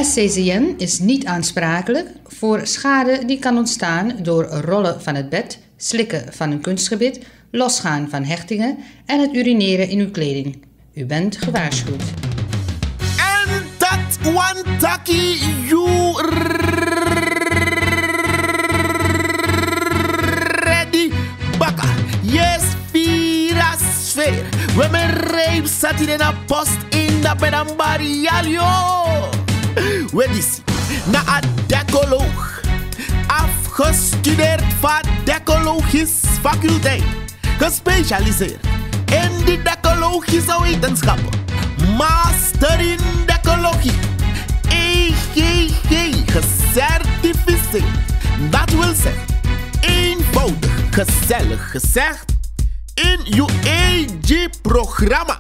SCCN is niet aansprakelijk voor schade die kan ontstaan door rollen van het bed, slikken van een kunstgebit, losgaan van hechtingen en het urineren in uw kleding. U bent gewaarschuwd. En dat one taki you ready baka. Yes, vira sfeer. We men reep zat in een post in de pedambarialio. We dis na a decoloog. Afgestudeerd van decologisch faculteit. Gespecialiseerd in de decologische wetenschappen. Master in decologie. EGG. Gecertificeerd. Dat wil zeggen, eenvoudig, gezellig gezegd, in uw EG-programma.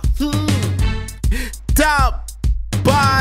Tapadek.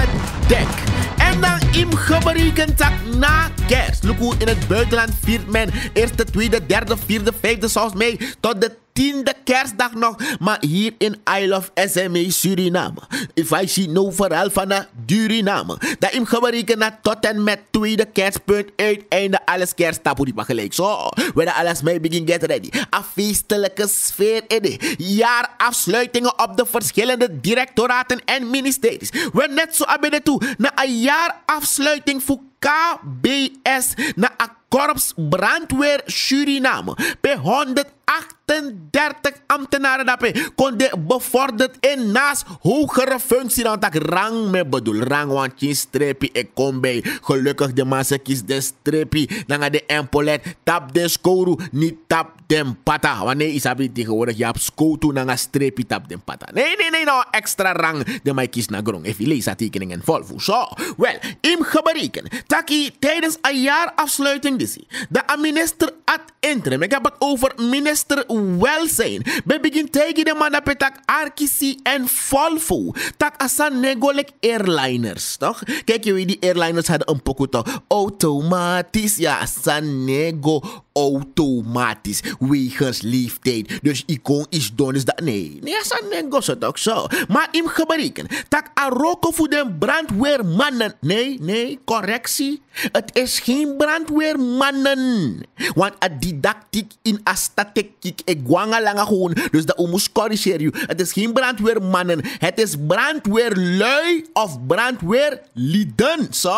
En dan im geberekend dat na kerst. Look hoe in het buitenland viert men eerste, tweede, derde, vierde, vijfde, zoals mij, tot de 10e kerstdag nog. Maar hier in I Love SME Suriname, if I see no verhaal van de Duriname, dat im geberekend dat tot en met tweede kerstpunt uiteinde alles kersttapoe die gelijk. Zo, we alles mee begin get ready. Een feestelijke sfeer in de jaarafsluitingen op de verschillende directoraten en ministeries. We net zo abeden toe na een jaarafsluiting voor KBS na een korps brandweer Suriname. Bij 138 ambtenaren daarbij konden bevorderd in naast hogere functie dan dat rang me bedoel. Rang want je streepje ik kom bij. Gelukkig de massa kies de streepje. Dan gaat de empolet tap de skoru niet tap den pata. Wanneer is dat tegenwoordig je hebt skotu dan een streepje tap den pata. Nee nou extra rang de mij kies naar grond. Even lees dat tekening en volvo. Zo, wel, im gebereken. Taki tijdens een jaarafsluiting de minister ad interim. Ik heb het over minister welzijn. We begin tegen de man dat tak Arkisi en Volvo. Tak asan negolek airliners, toch? Kijk je wie die airliners hadden een pokoe toch automatisch. Ja, asan nego automatisch. Wegens leeftijd. Dus icon is doen is dat. Nee, asan nego zo toch zo. Maar im gebereken. Tak aroko voor de brandweermannen. Nee, correctie. Het is geen brandweermannen. Want a didactiek in a statistiek ik gwanga langa gewoon. Dus dat moest corrigeren. Het is geen brandweermannen. Het is brandweerlui of brandweerlieden. Zo.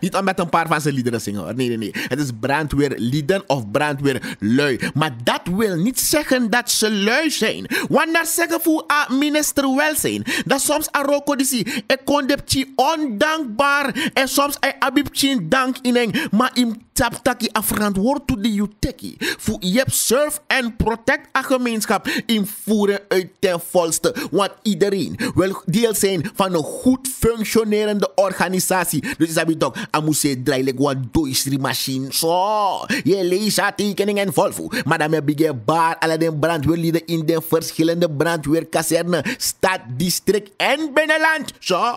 Niet om met een paar van zijn liederen zingen hoor. Nee. Het is brandweerlieden of brandweerlui. Maar dat wil niet zeggen dat ze lui zijn. Want daar zeggen voor a minister welzijn. Dat soms a roko disi. Ik kon de ondankbaar. En soms a abibchi dank in eng. Maar im taptaki a verantwoord to de juteki. Voor je serve en protect a gemeenschap in voeren uit ten volste. Want iedereen wil deel zijn van een goed functionerende organisatie. Dus is dat toch, a moet je draaien wat doisri machine. Zo, je leest a tekening en volvo. Maar dan heb je baar alle de brandweerlieden in de verschillende brandweerkazernen, stad, district en binnenland. Zo.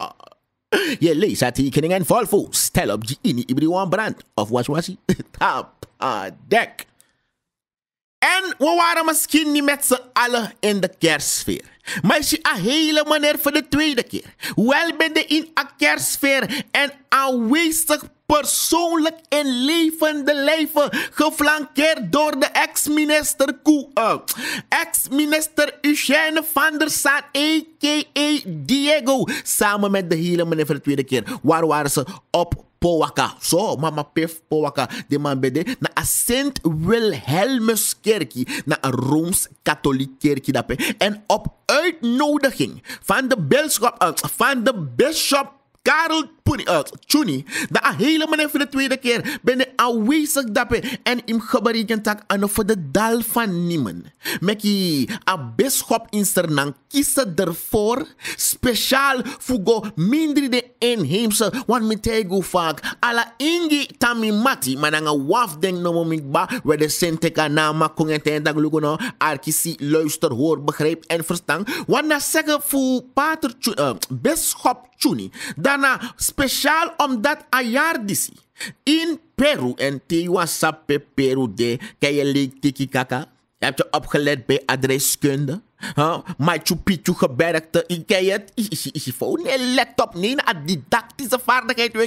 Je leest dat tekening en volvo. Stel op je in iedereen brand. Of was hij? Tapadek. En we waren misschien niet met z'n allen in de kerstsfeer. Maar is je een hele manier voor de tweede keer. Wel ben je in een kerstsfeer en aanwezig persoonlijk in levende lijven geflankeerd door de ex-minister Eugène van der Sar, a.k.a. Diego. Samen met de hele meneer voor de tweede keer. Waar waren ze? Op Powaka. Zo, mama pef Powaka. De man bede. Na a Sint Wilhelmus kerkie. Na een Rooms-Katholiek kerkie daarbij. En op uitnodiging van de bisschop Karel Tjuni, dat een hele manier voor de tweede keer ben je aanwezig daarbij en im geberekend tak aan voor de dal van Niemen. Meki a bisschop in Sernang kiezen ervoor speciaal voor minder de inheemse, want met tego vaak ala ingi tamimati, maar dan een waf denk no momikba, waar de senteka nama kongeten dag lugono, arkisi luister, hoor, begrijp en verstaan. Want dan zeggen voor pater bisschop Tjuni, daarna speciaal omdat een jaar disi in Peru en Tewa Sape Peru de kan je leek tiki kaka. Je hebt je opgeleid bij adreskunde. Machu Picchu gebergte. Ken je het? Is je voor een laptop? Nee, een didactische vaardigheid.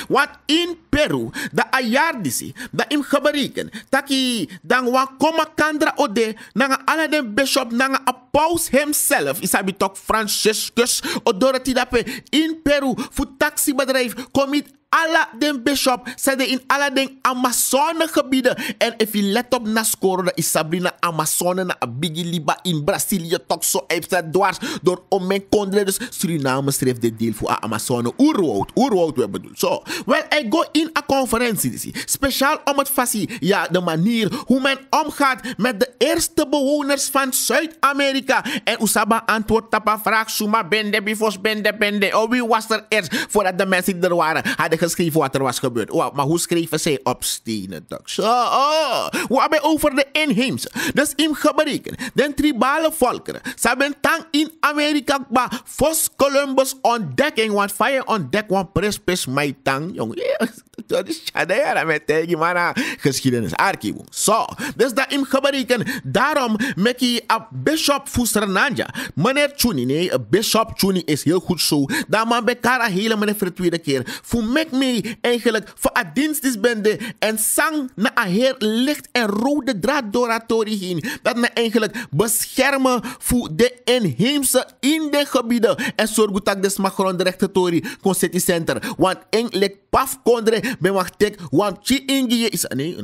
Want in Peru, de ayardisi, de im geberiken, taki, dan wa koma kandra ode, nanga ala den bishop, nanga a paus himself, isabi tok Franciscus, odorati dape, in Peru, fu taxibedrijf, komit alla den bishop, zeiden in alla den Amazone gebieden. En if je let op na scoren, dan is Sabrina Amazone na Biggie Liba in Brazilië toch zo even dwars door om mijn kondre. Dus Suriname schreef dit deel voor Amazone. Oerwoud we bedoel. Zo. Wel, ik go in een conferentie. Speciaal om het fasie. Ja, de manier hoe men omgaat met de eerste bewoners van Zuid-Amerika. En Usaba antwoordt op een vraag. Suma bende, bifos bende. Oh, wie was er eerst voordat de mensen er waren? Hadden geschreven wat er was gebeurd. Wow, maar hoe schreven zij op stenen? We hebben over de inheemse. Dus in gebreken. De tribale volkeren. Ze hebben tang in Amerika. Maar Vos Columbus ontdekking. Want fire ontdek. Want prespes mij tang. Jongen. Dat is chadera met tegen maar geschiedenis. Archivo. Zo. Dus dat in gebreken. Daarom mek je een bishop Fusrananja. Meneer Chuni. Nee. Bishop Chuni is heel goed zo. Dat man bij Kara hele meneer voor de tweede keer. Voor mek mee eigenlijk voor een dienstbende en sang naar een heer licht en rode draad doratorie heen. Dat me eigenlijk beschermen voor de inheemse in de gebieden. En zorg dat de smagrondrechten tori concetti center. Want eigenlijk paf kondre ben wachtek want chi ingi is nee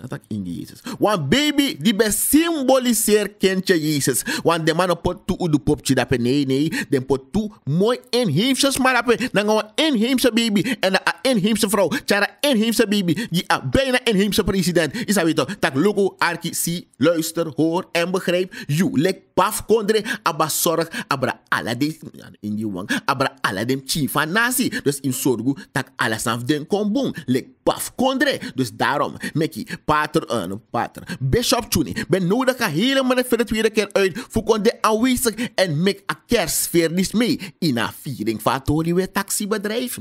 dat ingi Jezus. Want baby die be symboliseer kentje Jezus. Want de man pot toe de popje dat nee den pot toe mooi inheemse maar dat dan gaan inheemse baby en een inheemse vrouw, tjara inheemse baby, die bijna inheemse president. Is dat weet tak logo arki si luister, hoor en begrijp. You lek paf kondre aba zorg abra aladim in die wang abra aladim chief van nasi. Dus in sorgu tak alles af den kombong lek paf kondre. Dus daarom meki pater bishop Chuni ben nodig een hele minuut voor de tweede keer uit voor konde aanwezig en mek a kerstsfeer dis mee in een viering van tori we taxibedrijf.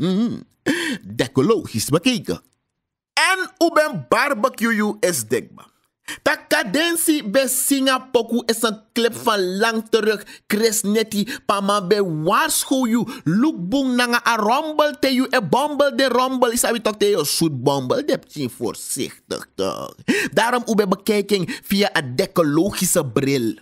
Decologisch bekeken. En hoe ben barbecue is dekbaar. De cadentie bij Singapore is een clip van lang terug. Chris Netty, pama bij waarschuwen. Lookboom nanga a rumble te you, a bumble de rumble. Is dat toch te je zoet bumble? Dat je voorzichtig toch. Daarom hoe bij bekijking via een decologische bril.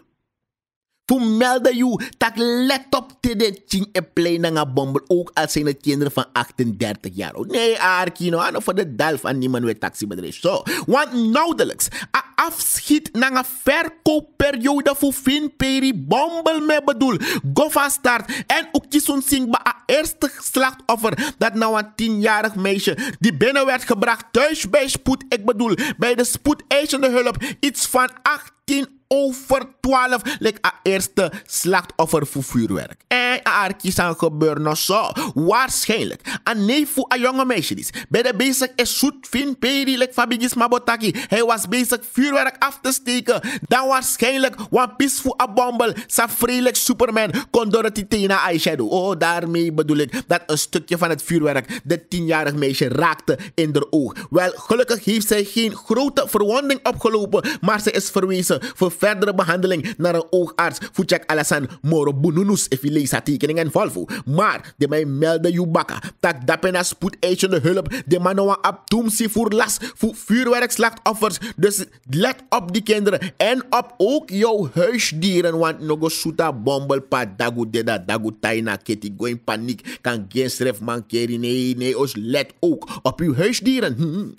Voor melden you dat let op te de ching en play nanga bomber. Ook als zijn het kinderen van 38 jaar oud. Nee, Arkino, aan voor de dal van niemand weer taxibedrijf. Zo. Want nauwelijks een afschiet nanga verkoopperiode voor Finperi bombel me bedoel. Gova start. En ook die zo'n zingba een eerste slachtoffer. Dat nou een 10-jarig meisje die binnen werd gebracht thuis bij spoed. Ik bedoel, bij de spoedeisende hulp. Iets van 18 over 12 lijkt een eerste slachtoffer voor vuurwerk. En arkies aan gebeuren nog zo. Waarschijnlijk een neef voor een jonge meisje is. Bij de bezig is zoet Fin Peri like Fabigis Mabotaki. Hij was bezig vuurwerk af te steken. Dan waarschijnlijk one piece voor een bombel. Sa vredelijk Superman kon door het titena eyeshadow. Oh, daarmee bedoel ik dat een stukje van het vuurwerk de 10-jarig meisje raakte in haar oog. Wel, gelukkig heeft zij geen grote verwonding opgelopen, maar ze is verwezen voor verdere behandeling naar een oogarts. Voor check alasan moro bununus if je leest haar tekening en volvo. Maar de mij melden je bakken. Tak dapen als spoedeisende hulp. De man nou abdoemsie voor last voor vuurwerkslachtoffers. Dus let op die kinderen. En op ook jouw huisdieren. Want nog suta bombelpa dagu deda dagu taina keti go in paniek. Kan geen schrijf mankeri. Nee, os let ook op uw huisdieren.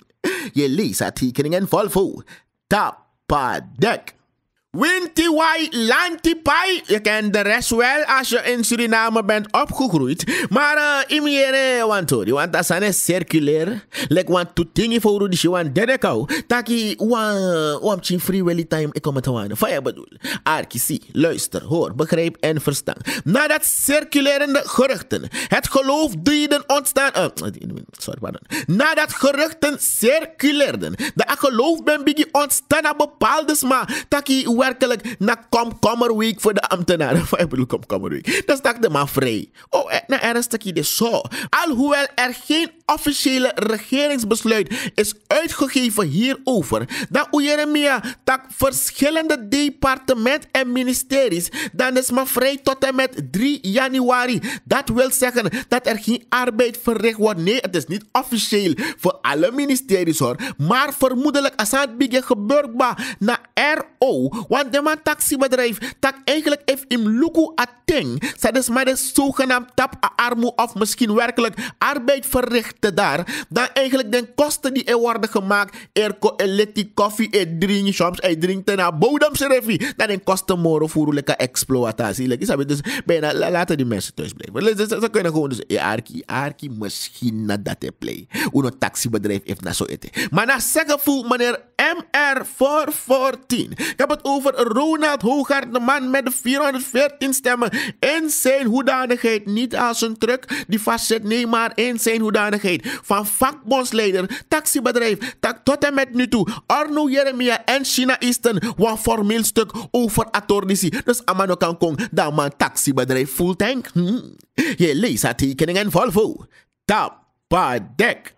Je leest haar tekening en volvo. Tapadek. Winti wai lanti pai. Je kent de rest wel als je in Suriname bent opgegroeid. Maar imiere wantori. Want dat is circulair. Like want to tingi voor die want dedekau. Taki wan chin free willy time. Ik kom het aan. Faya bedoel. Arki, zie, luister, hoor, begrijp en verstaan. Nadat circulerende geruchten het geloof deden ontstaan. Nadat geruchten circuleerden. Dat geloof ben bigi ontstaan aan bepaalde sma. Taki werkelijk na komkommerweek voor de ambtenaren. Ik bedoel komkommerweek. Dat stak de man vrij. Oh, na ernstig is zo. Alhoewel er geen officiële regeringsbesluit is uitgegeven hierover, dan Jeremia dat verschillende departementen en ministeries, dan is maar vrij tot en met 3 januari. Dat wil zeggen dat er geen arbeid verricht wordt. Nee, het is niet officieel voor alle ministeries hoor, maar vermoedelijk als het begint gebeurbaar na RO, want de man taxibedrijf dat eigenlijk heeft in luku ateng, dat is maar de zogenaamd tap armoe of misschien werkelijk arbeid verrichten daar, dan eigenlijk de kosten die er worden gemaakt, elektrisch koffie, drink, soms drinkt naar bodemservie, dan de kosten moren voor een exploitatie. Dus bijna laten die mensen thuis blijven. Ze kunnen gewoon dus arki misschien na dat te play. Een taxibedrijf heeft na zo eten. Maar na zeggen voel meneer MR414. Ik heb het over Ronald Hoogaard, de man met de 414 stemmen. In zijn hoedanigheid, niet als een truck die vastzit, nee, maar in zijn hoedanigheid van vakbondsleider, taxibedrijf, tot en met nu toe, Arno Jeremia en China Eastern, een formeel stuk over attornitie. Dus amano kan kong, dat man taxibedrijf full tank. Je leest haar tekening en Volvo. Tapadek.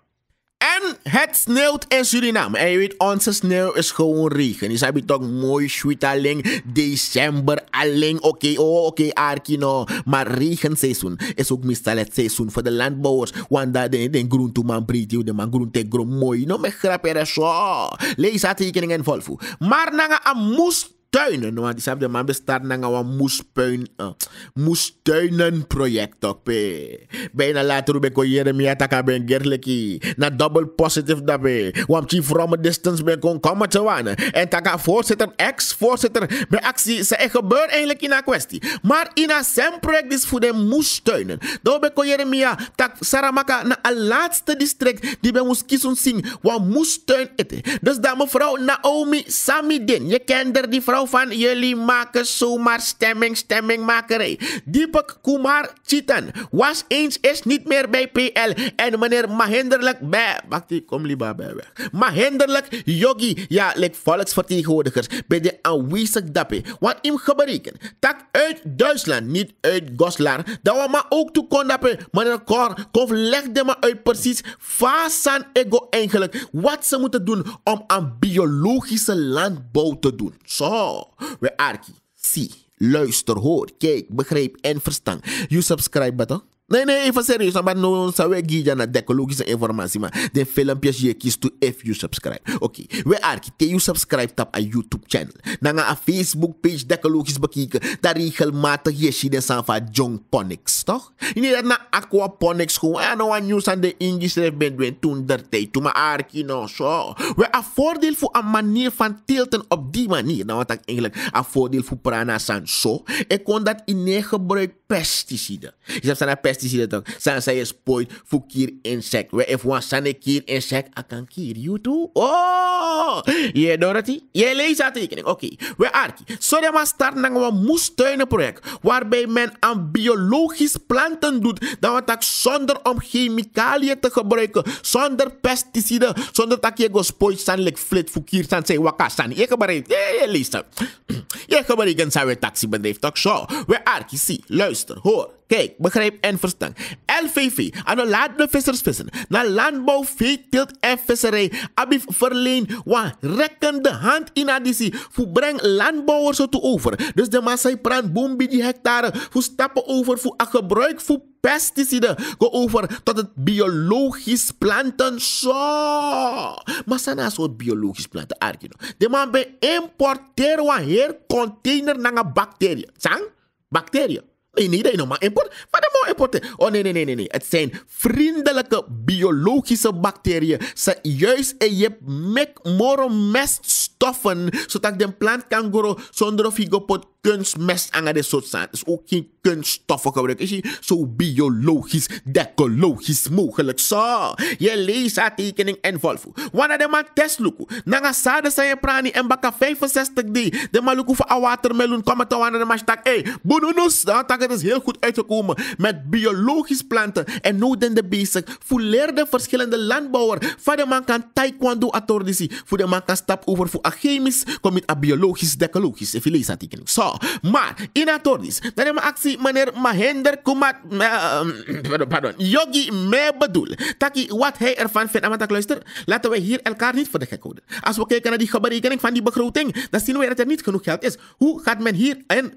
En het sneeuwt in Suriname. En je weet, onze sneeuw is gewoon regen. Dus heb je toch mooi sweet alleen. December alleen. Oké, Arkino. Maar regenseizoen is ook meestal het seizoen voor de landbouwers. Want dat de groente man breed, de man groente grom mooi. No me grappen er zo. Lees haar tekening en Volvo. Maar na een moest tuinen, want die hebben de man bestaat naar een moestuinenproject ook. Bijna later ben ik Jeremia taka ben gerleki na double positive daarbij. Want chief from a distance ben kon komen te wanen. En taka voorzitter, ex-voorzitter bij actie. Ze gebeurt eigenlijk in een kwestie. Maar in een project is voor de moestuinen. Daar ben ik Jeremia tak Saramaka na een laatste district die bij ons kiezen zien wat moestuin eten. Dus dat mevrouw Naomi Samidin, je kent er die vrouw van jullie maken zomaar stemmingmakerij. Deepak Kumar Chitan was eens is niet meer bij PL en meneer Mahenderlijk Mahenderlijk Yogi, ja, volksvertegenwoordigers bij de aanwezig dappen. Want im gebreken, tak uit Duitsland, niet uit Goslar, dat we maar ook toe kon dappen. Meneer Cor, legde me uit precies van ego eigenlijk wat ze moeten doen om aan biologische landbouw te doen. Zo. We arki, zie, luister, hoor, kijk, begrijp en verstand. You subscribe toch? Nee, even serieus. Maar no zou ik geven naar de ecologische informatie. Maar de filmpjes je kiest to if you subscribe. Oké. We arki, te you subscribe tap aan YouTube channel. Dan gaan een Facebook page de ecologisch bekijken. Daar regelmatig je ziet de van John Ponics, toch? Niet dat na aquaponics gewoon. En nou aan nieuws aan de ingeschreven bent toen der tijd. Toen maar arki no zo. We een voordeel voor een manier van teelten op die manier. Nou wat ik eigenlijk een voordeel voor prana san zo. Ik kon dat in nee gebruik pesticiden. Je hebt zijn pesticiden toch? Zijn zij spoit voor kier insect. We if one zijn kier insect, ik kan kier you too. Oh, je Dorothy, je leest dat tekening. Oké, we arki. Sorry maar start naar een moestuinenproject waarbij men aan biologisch planten doet, dan wat ik zonder om chemicaliën te gebruiken, zonder pesticiden, zonder dat je go spoit zijn flit voor kier zijn zij wakasan. Je gebruikt, je leest dat. Je gebruikt een sawe taxibedrijf toch zo. We arki, zie, luister, hoor. Kijk, begrijp en verstand. LVV, aan laat de vissers vissen. Na landbouw, veeteelt en visserij. Abif verleen, wat rekkende hand in additie. Voor breng landbouwers toe over. Dus de massa praat boom die hectare. Voor stappen over voor een gebruik voor pesticiden. Go over tot het biologisch planten. Zo. Maar zijn een soort biologisch planten. Arkino. De man bij importeren een heel container naar een bacterie. Zang? Bacteriën. Nee, dat is nog maar import. Wat dan maar importen? Oh, nee. Het zijn vriendelijke biologische bacteriën. Ze juist en je mek more meststoffen, zodat de plant kan groeien zonder of je op kunstmest aan de soort staan. Dus ook geen kunststoffen gebruiken. Is je zo biologisch, ecologisch mogelijk. Zo, je leest haar tekening en Volvo. Wanneer de man test luku, na sade zijn je prani en baka 65D. De man luku voor een watermeloen, kom het wanneer de man stak. Hey, boenunus, dat is heel goed uitgekomen met biologisch planten. En nu den de bezig voor leerde verschillende landbouwer. Voor de man kan taekwondo atordisi. Voor de man kan stap over voor een chemisch, kom met een biologisch, ecologisch. Even lees haar tekening. Zo. Zo, maar in atordis, dan hebben we actie meneer Mahinder Kumat, Yogi me bedoel. Taki, wat hij ervan vindt, maar luister, laten we hier elkaar niet voor de gek houden. Als we kijken naar die berekening van die begroting, dan zien we dat er niet genoeg geld is. Hoe gaat men hier een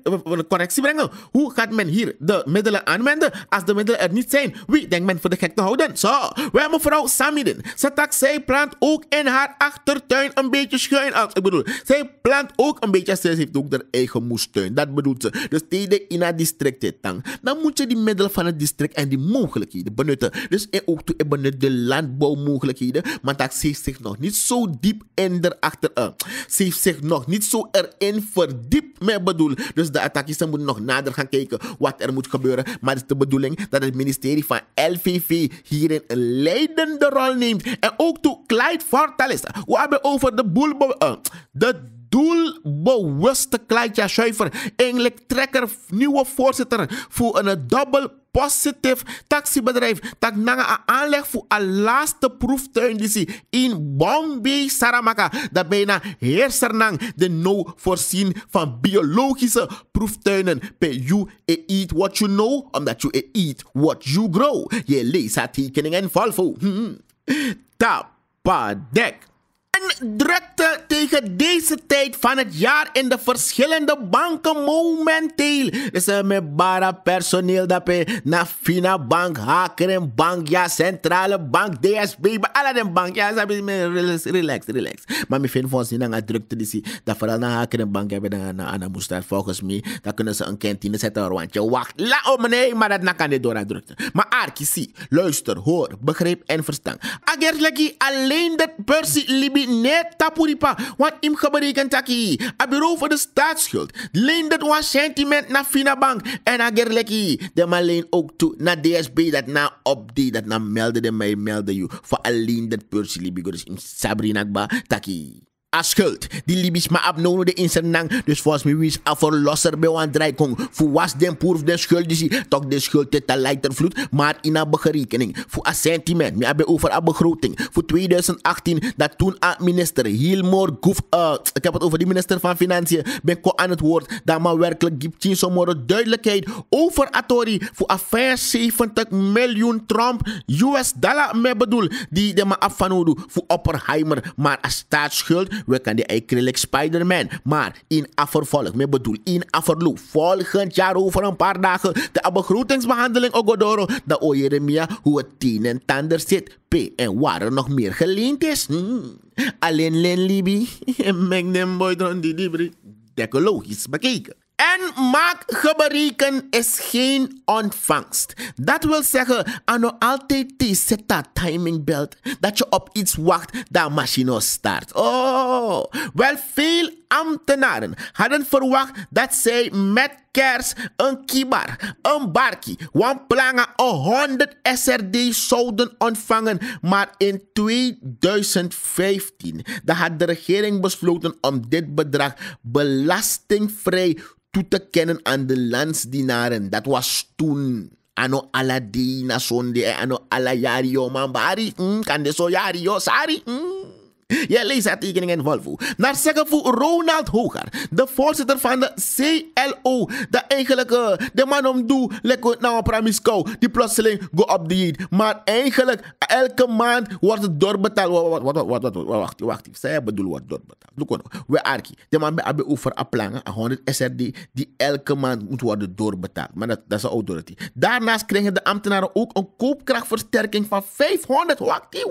correctie brengen? Hoe gaat men hier de middelen aanwenden als de middelen er niet zijn? Wie denkt men voor de gek te houden? Zo, we hebben mevrouw Samidin. Zij plant ook in haar achtertuin een beetje schuin. Ik bedoel, zij plant ook een beetje, ze heeft ook haar eigen moestuin. Dat bedoelt ze. Dus tegen in het district dan moet je die middelen van het district en die mogelijkheden benutten. Dus ook te benutten de landbouwmogelijkheden, maar dat ze heeft zich nog niet zo diep in erachter. Ze heeft zich nog niet zo erin verdiept, maar bedoel. Dus de attackisten moeten nog nader gaan kijken wat er moet gebeuren. Maar het is de bedoeling dat het ministerie van LVV hierin een leidende rol neemt. En ook toe Clyde Fortalis. We hebben over de doelbewuste Clyde Schuiver, eigenlijk trekker, nieuwe voorzitter voor een double positief taxibedrijf dat na aanleg voor een laatste proeftuin die in Bombay Saramaka dat bijna heersernang de nou voorzien van biologische proeftuinen. You eat what you know, omdat you eat what you grow. Je leest haar tekeningen Volvo. Tapadek. En drukte tegen deze tijd van het jaar in de verschillende banken momenteel. Dus met bara personeel dat na Fina Bank, Hakeren Bank, ja, Centrale Bank, DSB, alle de bank. Ja, relax. Maar ik vind volgens mij dat drukte die dat vooral naar Hakeren Bank hebben dan moest dat volgens mij. Dan kunnen ze een kantine zetten, want je wacht. Nee, maar dat kan niet door aan drukte. Maar Arki, zie, luister, hoor, begrijp en verstand. Agerleki alleen dat Percy Libi net tapuripa, want im geberekend taki. A bureau voor de staatsschuld. Leen dat was sentiment naar Fina Bank. En agerleki, de maar leen ook toe naar DSB dat na update, dat na melden de mij melden you. Voor alleen dat Percy Libi, dus im Sabrinakba taki. A schuld. Die Libisch maar abnono de insernang. Dus volgens mij is a verlosser bij een draaikong. Voor was den proef de schuld is toch de schuld te lijtervloed. Maar in een berekening. Voor een sentiment. We hebben over een begroting. Voor 2018 dat toen aan minister Hilmore Goef. Ik heb het over die minister van Financiën. Ben ik aan het woord. Dat maar werkelijk gibt je zomaar duidelijkheid over Atori. Voor een 75 miljoen Trump US dollar me bedoel. Die de maar afvanodu voor Oppenheimer. Maar een staatsschuld. We kan die eigenlijk Spider-Man. Maar in afvervolg, me bedoel, in afverloop, volgend jaar over een paar dagen, de begrotingsbehandeling Ogodoro, de Jeremia, hoe het tien en tander zit. En waar er nog meer geleend is. Alleen Len Libi, en meng dem boy dan die libri, decologisch bekeken. En maak gebereken is geen ontvangst. Dat wil zeggen, aan altijd zet dat timing belt. Dat je op iets wacht, dat machine start. Oh, wel veel ambtenaren hadden verwacht dat zij met kerst een kibar, een barkie, een planga, 100 SRD zouden ontvangen. Maar in 2015 had de regering besloten om dit bedrag belastingvrij toe te kennen aan de landsdienaren. Dat was toen. Ano Aladina sonde, ano alayario mambari, kan de so yario sari. Je leest het tekening in Volvo. Naar zeggen voor Ronald Hogar, de voorzitter van de CLO, de eigenlijke, de man om doe, lekker nou een pramisco, die plotseling go op die. Maar eigenlijk, elke maand wordt het doorbetaald. Wacht, zij bedoel wordt doorbetaald. We arki, de man hebben over een plan, 100 SRD, die elke maand moet worden doorbetaald. Maar dat is een authority. Daarnaast krijgen de ambtenaren ook een koopkrachtversterking van 500. Wakti.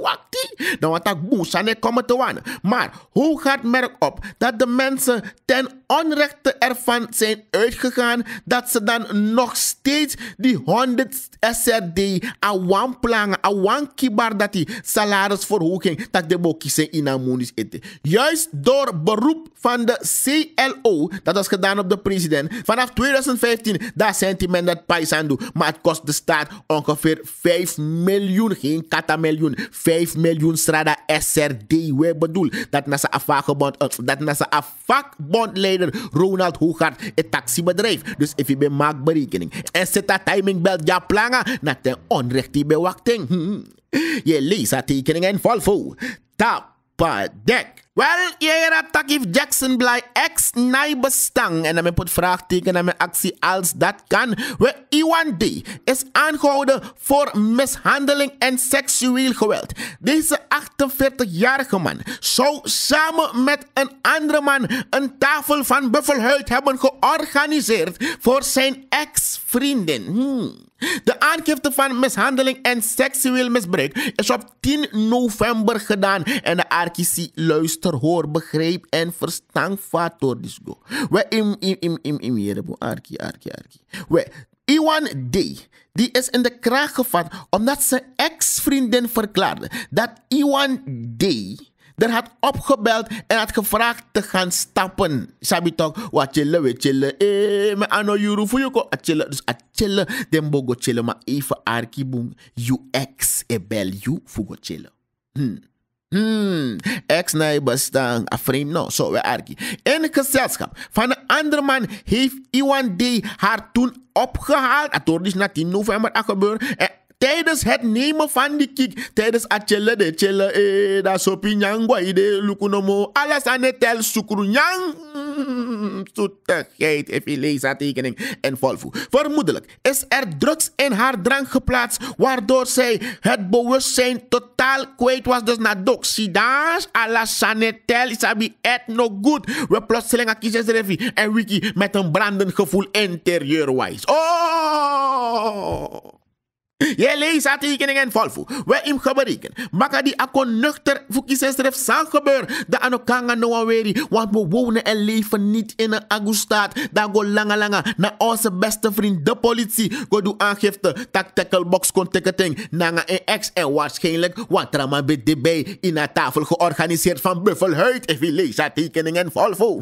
Dan wat dat boos aan komen te wanen. Maar Hoogart merkt op dat de mensen ten onrechte ervan zijn uitgegaan dat ze dan nog steeds die 100 SRD aan wan plangen, aan wan kibar dat die salarisverhoging dat de bokjes zijn in Amonis eten. Juist door beroep van de CLO, dat was gedaan op de president, vanaf 2015, dat sentiment dat Paisando, maar het kost de staat ongeveer 5 miljoen, geen katamiljoen, 5 miljoen strada SRD. We bedoel, dat na zijn vakbondleider Ronald Hoogart het taxibedrijf. Dus if je bij maakt berekening en zet dat timing belt ja planga, na ten onrecht bij wachting. Je leest dat tekening en Volvo. Tapadek. Wel, jij takif Jackson blij ex nai bestang en dan me put vraagteken aan mijn actie als dat kan. We Iwan D. is aangehouden voor mishandeling en seksueel geweld. Deze 48-jarige man zou samen met een andere man een tafel van buffelhuid hebben georganiseerd voor zijn ex-vriendin. De aangifte van mishandeling en seksueel misbruik is op 10 november gedaan en de RKC luister, hoor, begreep en verstand door disco. We arki. We Iwan D. die is in de kraag gevat omdat zijn ex-vriendin verklaarde dat Iwan D. er had opgebeld en had gevraagd te gaan stappen. Sabi toch, wat chillen, we chillen. Me ano yuru voor je ko. Chillen, dus chillen. Den bogo chillen, maar even arki boom. You ex bel you voor go chillen. Ex na bestang, a frame no, zo we arki. In het gezelschap van een andere man heeft Iwan D. haar toen opgehaald. Het wordt dus na 10 november gebeurd. Tijdens het nemen van die kick, tijdens atjelle de chelle, da sopi nyangwa ide lukunomo, alles aan het tel sukru nyang. Zoetigheid, even lezen tekening en volvoer. Vermoedelijk is er drugs in haar drank geplaatst, waardoor zij het bewustzijn totaal kwijt was. Dus na doxidaas, alles aan het tel, isabi et no good. We plotseling akkies revi en wiki met een brandend gevoel interieurwijs. Oh! Je leest haar tekening en volvoer. We hem gebreken. Maka die akon nuchter voor kiesesref zal gebeuren. De anokanga no weri. Want we wonen en leven niet in een agustaat. Daar go langa na onze beste vriend de politie. Go doe aangifte. Tak tacklebox contacting. Nanga en ex en waarschijnlijk. Want rama bid de bij in een tafel georganiseerd van buffelhuid. Even lees haar tekening en volvoer.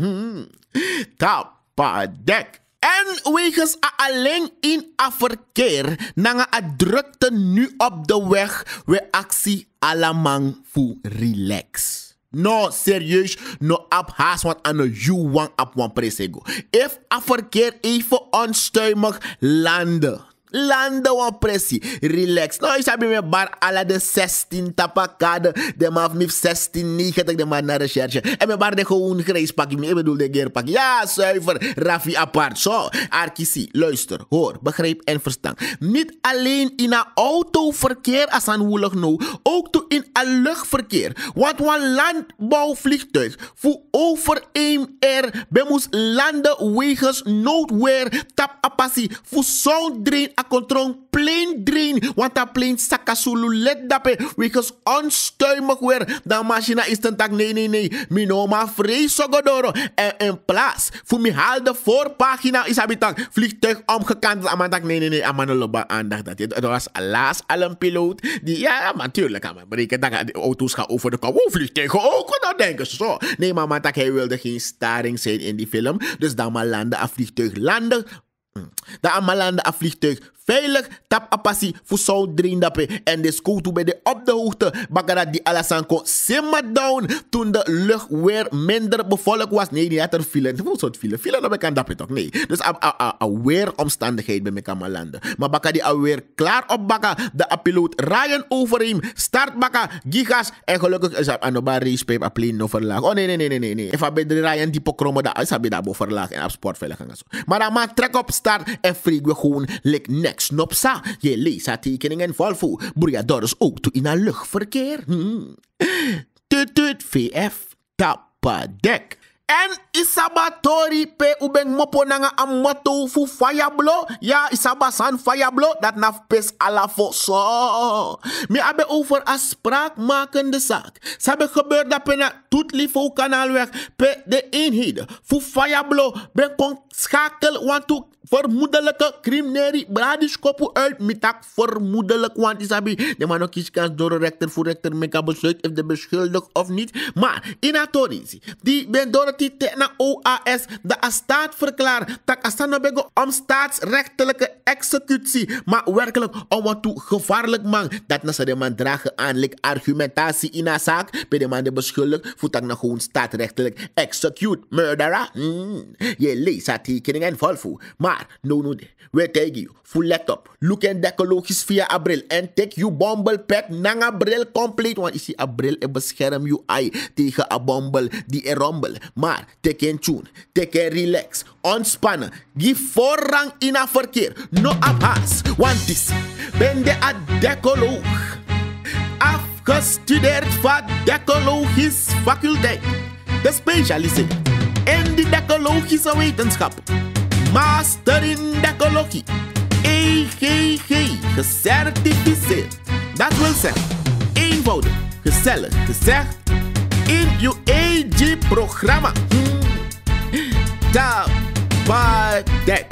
Tapadek. En wegens alleen in a verkeer, nanga a drukte nu op de weg, we actie alamang fu relax. No, serieus, no ap haast, want ano you want ap wan presego. If a verkeer even onstuimig landen. Landen wan pressie. Relax. Nou, je sabi me bar ala de 16 tapakade. De maf mif 16 90 de man naar recherche. En me bar de gewoon grijs pakje. Ik bedoel de geerpak. Ja, zuiver. Raffi apart. Zo. Arkisi, luister, hoor, begrijp en verstand. Niet alleen in een autoverkeer als aan woelig nou. Ook in een luchtverkeer. Want een landbouwvliegtuig voor over een air. Be moest landen wegens noodweer. Tap apassie. Voor zo'n drain. A control plane drain, want a plane sakasulu let dape, wegens onstuimig weer. De machine is ten tak, nee. Minoma vrees sogodoro. En in plaats, voor me haal de voorpagina is habitak, vliegtuig omgekant. Amantak, nee, amanoloba aandacht dat. Het was helaas al een piloot die, ja, natuurlijk, aan mijn breken, dan gaan de auto's gaan over de kop. Oh, vliegtuigen ook, wat dan denken ze zo. Nee, maar amantak, hij wilde geen staring zijn in die film. Dus dan maar landen, een vliegtuig landen. Da amalande a vliegtuig veilig tap apassi voor zo drin dape en de scooter bij de op de hoogte bagara die alasan kon simmer down toen de lucht weer minder bevolkt was. Nee, die had er file. Hoe soort file dan kan dape toch? Nee. Dus a weeromstandigheid bij me landen. Maar baka die alweer klaar op baka de piloot Ryan over hem start baka gigas en gelukkig is aan de bar race paper plane no verlaag. Oh nee. If bij de Ryan die pokromo da is bij dat verlaag en op sportveilig gaan zo. Maar dan maak trek op start en vlieg we gewoon like next snopsa. Je leest haar tekening en volvoer. Boeriadores ook toe in een luchtverkeer. Tut VF tapadek. En isabatori pe ubeng mopo nanga a motto fu fayablo. Ja, isabasan fayablo. Dat naf pes alafo so. Me abe over a spraakmakende zaak. Sabe gebeurd dat pena toetlifo kanaalweg pe de eenheden. Fu fayablo ben kon schakel want toe vermoedelijke criminele bradiskopu uit mitak vermoedelijk want isabi de man ook kieskans door de rechter voor rechter meka besluit of de beschuldigd of niet. Maar in atorici die ben door het na OAS de staat verklaart dat asano bego om staatsrechtelijke executie maar werkelijk om wat toe gevaarlijk man dat na de man dragen aan argumentatie in een zaak bij de man de beschuldigd voet dat na gewoon staatsrechtelijk execute murderer. Je leest haar tekening en volvoer maar Maar, no, we tegen you. Full let op. Look en decologisch via Abril. En take you bombel pack nang Abril complete. Want isi Abril bescherm you eye tegen a bombel die rombel. Maar, take en tune. Take en relax. Ontspannen. Give voorrang in a verkeer. No abhaas. Want is ben de a decoloog. Afgestudeerd van decologisch faculteit. De specialiseert in de decologische wetenschap. Master in decologie. EGG, gecertificeerd. Dat wil zeggen, eenvoudig, gezellig gezegd, in uw EG-programma. Tabadek.